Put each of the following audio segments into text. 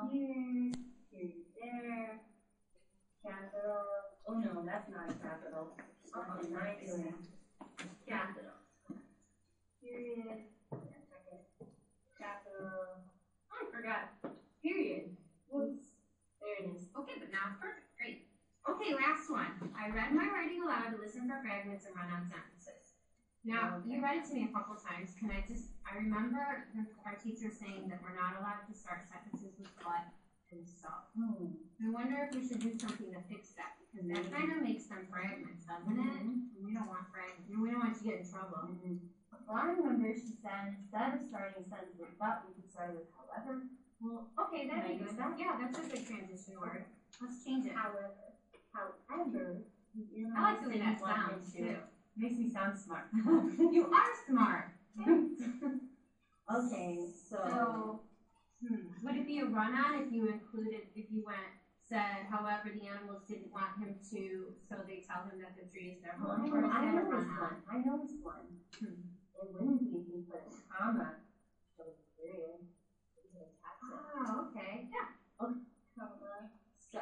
here, period there, capital. Oh no, that's not a capital. Okay, nice. Capital. Period. Capital. I forgot. Period. Whoops. There it is. Okay, but now it's perfect. Great. Okay, last one. I read my writing aloud to listen for fragments and run on sentences. Now, you read it to me a couple times. I remember our teacher saying that we're not allowed to start sentences with but and so. I wonder if we should do something to fix that, because that kind of makes them fragments, doesn't it? And we don't want fragments. We don't want you to get in trouble. Well, I remember she said instead of starting a sentence with but, we could start with however. Well, okay, that makes sense. Yeah, that's a good transition word. Let's change it. However, I like the way that sounds too. Makes me sound smart. You are smart. Okay, so would it be a run-on if you said, however, the animals didn't want him to, so they tell him that the tree is their home? I know this one. It wouldn't be if you put a comma, so period. Oh, okay. Yeah. Okay. Comma. So,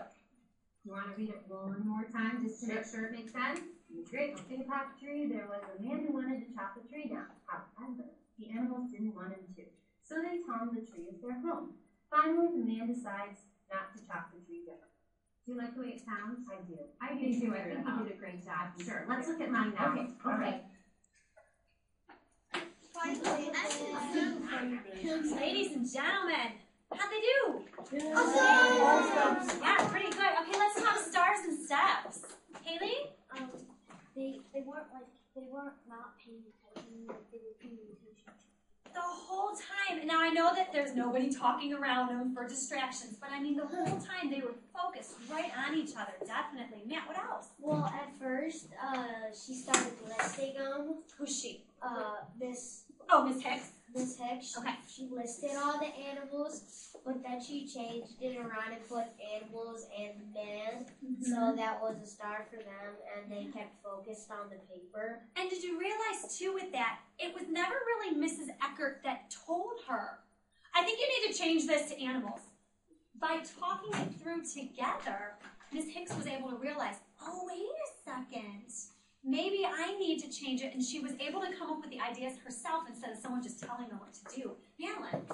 you want to read it one more time just to make sure it makes sense? Great. Okay, top tree. There was a man who wanted to chop the tree down. However, the animals didn't want him to, so they tell him the tree is their home. Finally, the man decides not to chop the tree down. Do you like the way it sounds? I do. I do too. I think you did a great job. Sure. Let's look at mine now. Okay. All right. Ladies and gentlemen, how'd they do? Awesome. Yeah, pretty good. Okay, let's talk stars and steps. Haley? They weren't not paying attention. They were paying attention. The whole time. Now I know that there's nobody talking around them for distractions, but I mean the whole time they were focused right on each other. Definitely. Matt, what else? Well, at first, she started listing them. Who's she? Miss Hicks. Miss Hicks. Okay. She listed all the animals, but then she changed it around and put animals and man. So that was a star for them, and they kept focused on the paper. And did you realize, too, with that, it was never really Mrs. Eckert that told her. I think you need to change this to animals. By talking it through together, Miss Hicks was able to realize, oh, wait a second. Maybe I need to change it, and she was able to come up with the ideas herself instead of someone just telling her what to do. Madeline?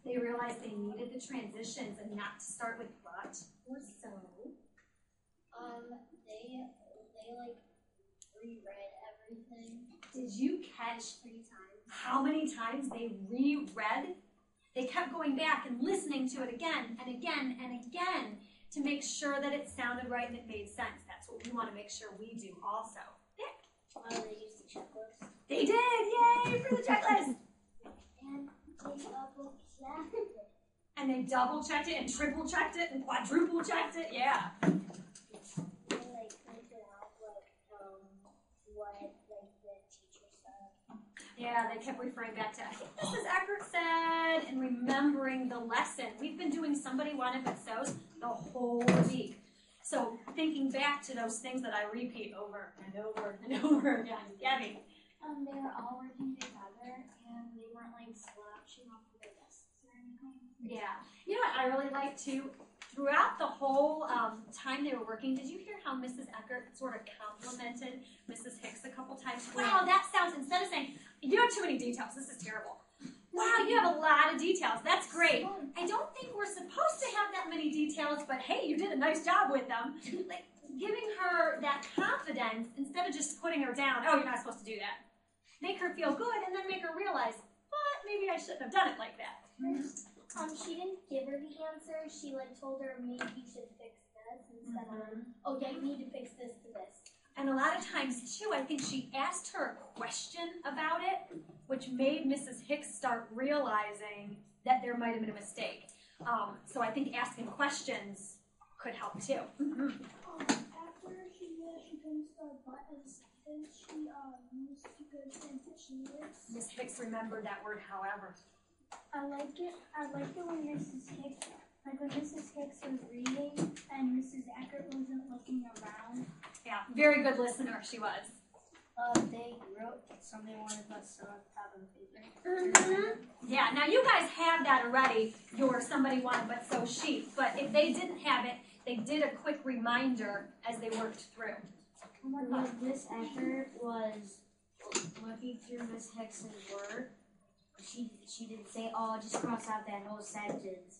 They realized they needed the transitions and not to start with but or so. They like reread everything. Did you catch 3 times? How many times they reread? They kept going back and listening to it again and again and again to make sure that it sounded right and it made sense. That's what we want to make sure we do also. Nick? They used the checklist. They did! Yay for the checklist! And they double checked it. And they double checked it and triple checked it and quadruple checked it. Yeah. They like printed out what the teacher said. Yeah, they kept referring back to, I think Mrs. Eckert said, and remembering the lesson. We've been doing Somebody Want If It So's the whole week. So thinking back to those things that I repeat over and over and over again. Gabby? They were all working together, and they weren't like slouching off of their desks or anything. Yeah. You know what I really liked too? Throughout the whole time they were working, did you hear how Mrs. Eckert sort of complimented Mrs. Hicks a couple times? Wow, that sounds, instead of saying, you have too many details, this is terrible. Wow, you have a lot of details, that's great. I don't think we're supposed to have that many details, but hey, you did a nice job with them. Like, giving her that confidence instead of just putting her down, oh, you're not supposed to do that. Make her feel good and then make her realize, but maybe I shouldn't have done it like that. She didn't give her the answer. She like told her maybe you should fix this instead of, oh yeah, you need to fix this to this. And a lot of times too, I think she asked her a question about it, which made Mrs. Hicks start realizing that there might have been a mistake. So I think asking questions could help too. After she finished the but and sentence, she used good transition words. Miss Hicks remembered that word, however. I like it when Mrs. Hicks, when Mrs. Hicks was reading and Mrs. Eckert wasn't looking around. Yeah, very good listener she was. They wrote something wanted but so on top of the paper. Yeah, now you guys have that already, your somebody wanted but so sheet, but if they didn't have it, they did a quick reminder as they worked through. Miss Eckert was looking through Miss Hicks's work. She didn't say, oh, just cross out that whole sentence.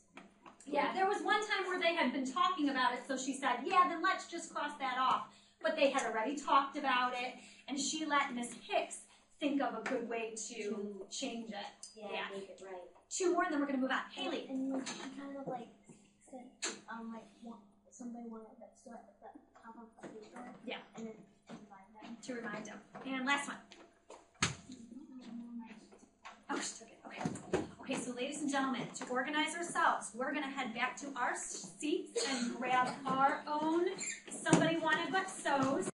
Yeah, there was one time where they had been talking about it, so she said, yeah, then let's just cross that off. But they had already talked about it, and she let Miss Hicks think of a good way to change it. Yeah, make it right. 2 more, and then we're going to move on. Haley. And then she kind of like said, somebody wanted that so at the top of the paper. Yeah. And then to remind them. To remind them. And last one. Oh, she took it. Okay. Okay, so ladies and gentlemen, to organize ourselves, we're going to head back to our seats and grab our own somebody wanted but so's.